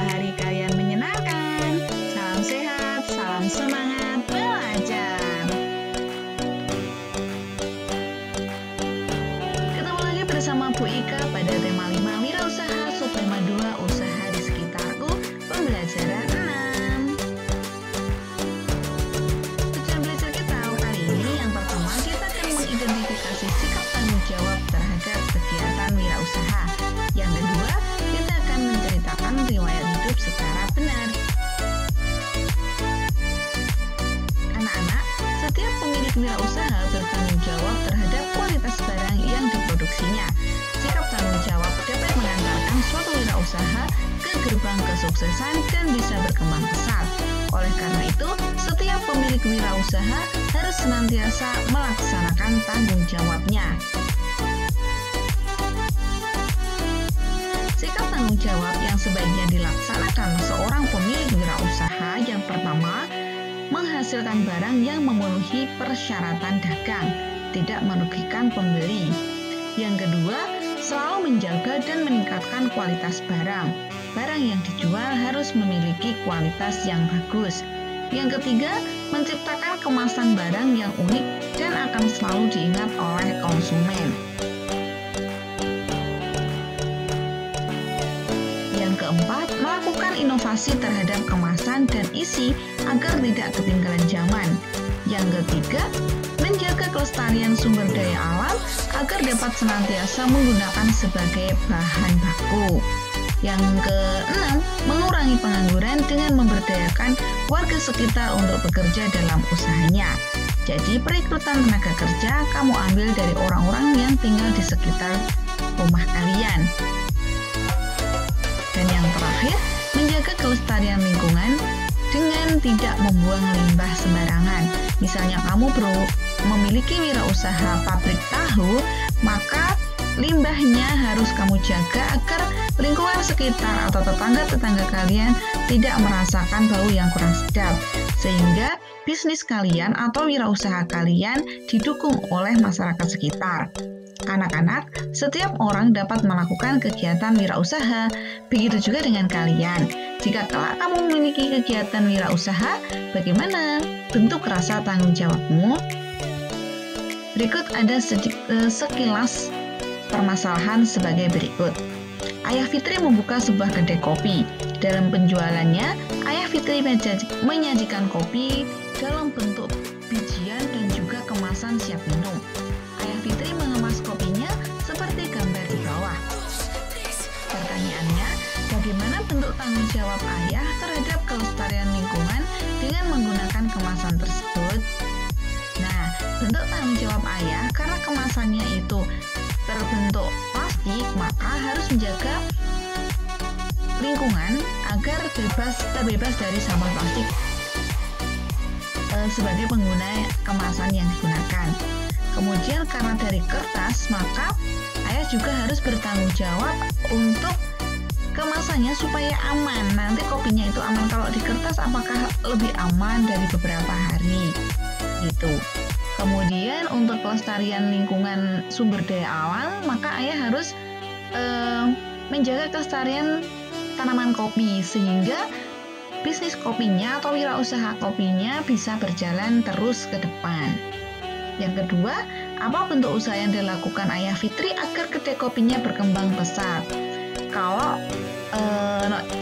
hari kalian menyenangkan. Salam sehat, salam semangat belajar. Ketemu lagi bersama Bu Ika pada tema 5 wirausaha, subtema 2 usaha di sekitarku, pembelajaran 6. Tujuan belajar kita kali ini yang pertama, kita akan mengidentifikasi sikap tanggung jawab terhadap kegiatan wirausaha. Yang kedua, kita akan menceritakan riwayat hidup secara benar. Anak-anak, setiap pemilik wirausaha bertanggung jawab terhadap kualitas barang yang diproduksinya. Sikap tanggung jawab dapat mengantarkan suatu wirausaha ke gerbang kesuksesan dan bisa berkembang pesat. Oleh karena itu, setiap pemilik wirausaha harus senantiasa melaksanakan tanggung jawabnya. Sikap tanggung jawab yang sebaiknya dilaksanakan seorang pemilik wirausaha yang pertama, menghasilkan barang yang memenuhi persyaratan dagang, tidak merugikan pembeli. Yang kedua, selalu menjaga dan meningkatkan kualitas barang. Barang yang dijual harus memiliki kualitas yang bagus. Yang ketiga, menciptakan kemasan barang yang unik dan akan selalu diingat oleh konsumen. Yang keempat, melakukan inovasi terhadap kemasan dan isi agar tidak ketinggalan zaman. Yang ketiga, menjaga kelestarian sumber daya alam agar dapat senantiasa menggunakan sebagai bahan baku. Yang keenam, mengurangi pengangguran dengan memberdayakan warga sekitar untuk bekerja dalam usahanya. Jadi, perekrutan tenaga kerja kamu ambil dari orang-orang yang tinggal di sekitar rumah kalian. Dan yang terakhir, menjaga kelestarian lingkungan dengan tidak membuang limbah sembarangan. Misalnya kamu memiliki wirausaha pabrik tahu, maka limbahnya harus kamu jaga agar lingkungan sekitar atau tetangga-tetangga kalian tidak merasakan bau yang kurang sedap, sehingga bisnis kalian atau wirausaha kalian didukung oleh masyarakat sekitar. Anak-anak, setiap orang dapat melakukan kegiatan wirausaha, begitu juga dengan kalian. Jika kelak kamu memiliki kegiatan wirausaha, bagaimana bentuk rasa tanggung jawabmu? Berikut ada sekilas permasalahan sebagai berikut. Ayah Fitri membuka sebuah kedai kopi. Dalam penjualannya, Ayah Fitri menyajikan kopi dalam bentuk bijian dan juga kemasan siap minum. Ayah Fitri mengemas kopinya seperti gambar di bawah. Pertanyaannya, bagaimana bentuk tanggung jawab ayah terhadap kelestarian lingkungan dengan menggunakan kemasan tersebut? Nah, bentuk tanggung jawab ayah karena kemasannya itu terbentuk plastik, maka harus menjaga lingkungan agar terbebas dari sampah plastik sebagai pengguna kemasan yang digunakan. Kemudian karena dari kertas, maka ayah juga harus bertanggung jawab untuk kemasannya supaya aman. Nanti kopinya itu aman. Kalau di kertas apakah lebih aman dari beberapa hari? Gitu. Kemudian untuk kelestarian lingkungan sumber daya alam, maka ayah harus menjaga kelestarian tanaman kopi sehingga bisnis kopinya atau wirausaha kopinya bisa berjalan terus ke depan. Yang kedua, apa bentuk usaha yang dilakukan Ayah Fitri agar kedai kopinya berkembang pesat? Kalau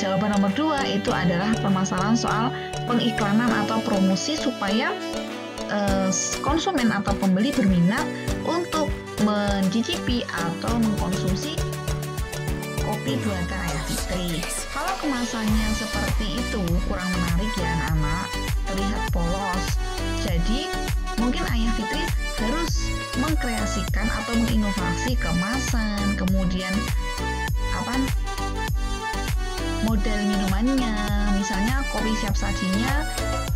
jawaban nomor 2 itu adalah permasalahan soal pengiklanan atau promosi supaya konsumen atau pembeli berminat untuk mencicipi atau mengkonsumsi kopi buatan Ayah Fitri. Kalau kemasannya seperti itu kurang menarik ya anak-anak, terlihat polos. Jadi mungkin Ayah Fitri harus mengkreasikan atau menginovasi kemasan, kemudian model minumannya, misalnya kopi siap sajinya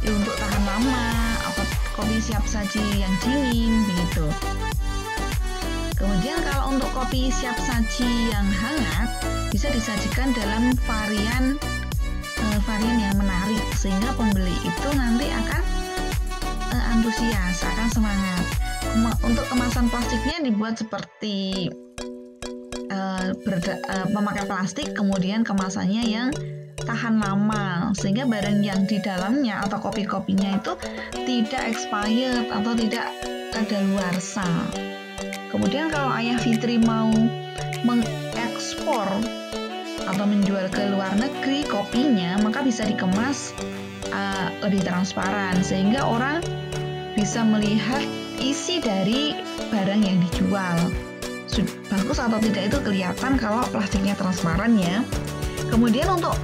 untuk tahan lama atau kopi siap saji yang dingin begitu. Kemudian kalau untuk kopi siap saji yang hangat bisa disajikan dalam varian yang menarik sehingga pembeli itu nanti akan antusias, akan semangat. Untuk kemasan plastiknya dibuat seperti memakai plastik, kemudian kemasannya yang tahan lama, sehingga barang yang di dalamnya atau kopi-kopinya itu tidak expired atau tidak kadaluarsa. Kemudian kalau Ayah Fitri mau mengekspor atau menjual ke luar negeri kopinya, maka bisa dikemas lebih transparan sehingga orang bisa melihat isi dari barang yang dijual. Bagus atau tidak itu kelihatan kalau plastiknya transparan ya. Kemudian untuk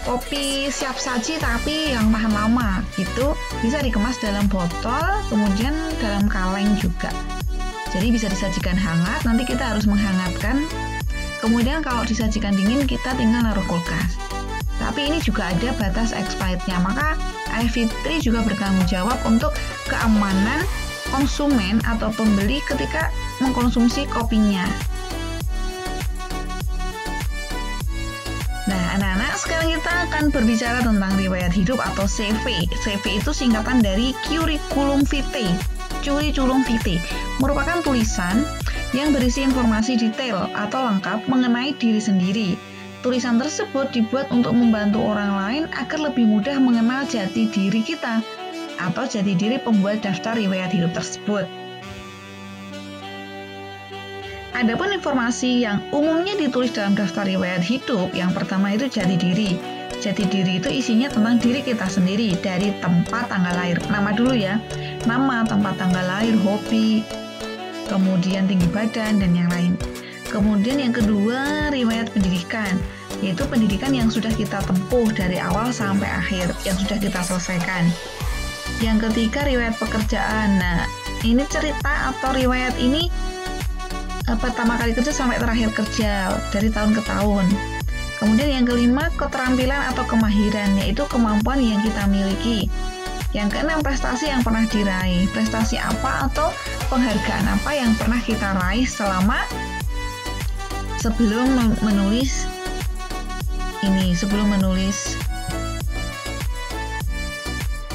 kopi siap saji tapi yang tahan lama gitu, bisa dikemas dalam botol, kemudian dalam kaleng juga. Jadi bisa disajikan hangat, nanti kita harus menghangatkan. Kemudian kalau disajikan dingin kita tinggal naruh kulkas. Tapi ini juga ada batas expirednya, maka Ayah Fitri juga bertanggung jawab untuk keamanan konsumen atau pembeli ketika mengkonsumsi kopinya. Nah, anak-anak, sekarang kita akan berbicara tentang riwayat hidup atau CV. CV itu singkatan dari Curriculum Vitae. Curriculum Vitae merupakan tulisan yang berisi informasi detail atau lengkap mengenai diri sendiri. Tulisan tersebut dibuat untuk membantu orang lain agar lebih mudah mengenal jati diri kita atau jati diri pembuat daftar riwayat hidup tersebut. Adapun informasi yang umumnya ditulis dalam daftar riwayat hidup, yang pertama itu jati diri. Jati diri itu isinya tentang diri kita sendiri dari tempat tanggal lahir. Nama dulu ya, nama, tempat tanggal lahir, hobi, kemudian tinggi badan, dan yang lain. Kemudian yang kedua, riwayat pendidikan, yaitu pendidikan yang sudah kita tempuh dari awal sampai akhir, yang sudah kita selesaikan. Yang ketiga, riwayat pekerjaan. Nah, ini cerita atau riwayat ini pertama kali kerja sampai terakhir kerja dari tahun ke tahun. Kemudian yang kelima, keterampilan atau kemahiran, yaitu kemampuan yang kita miliki. Yang keenam, prestasi yang pernah diraih. Prestasi apa atau penghargaan apa yang pernah kita raih sebelum menulis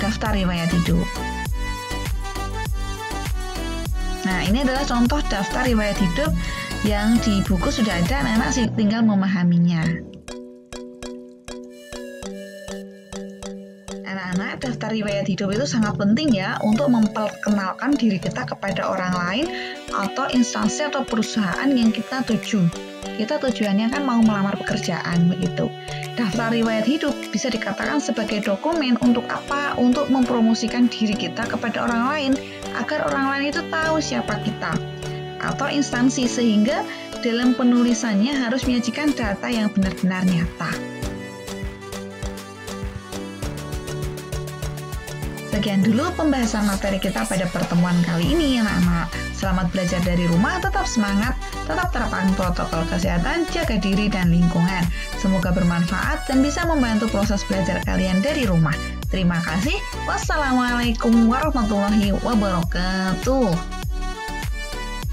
daftar riwayat hidup. Nah, ini adalah contoh daftar riwayat hidup yang di buku sudah ada, anak-anak tinggal memahaminya. Anak-anak, daftar riwayat hidup itu sangat penting ya untuk memperkenalkan diri kita kepada orang lain atau instansi atau perusahaan yang kita tuju. Kita tujuannya kan mau melamar pekerjaan begitu. Daftar riwayat hidup bisa dikatakan sebagai dokumen untuk apa? Untuk mempromosikan diri kita kepada orang lain agar orang lain itu tahu siapa kita atau instansi, sehingga dalam penulisannya harus menyajikan data yang benar-benar nyata. Sekian dulu pembahasan materi kita pada pertemuan kali ini, anak-anak. Selamat belajar dari rumah, tetap semangat, tetap terapkan protokol kesehatan, jaga diri dan lingkungan. Semoga bermanfaat dan bisa membantu proses belajar kalian dari rumah. Terima kasih. Wassalamualaikum warahmatullahi wabarakatuh.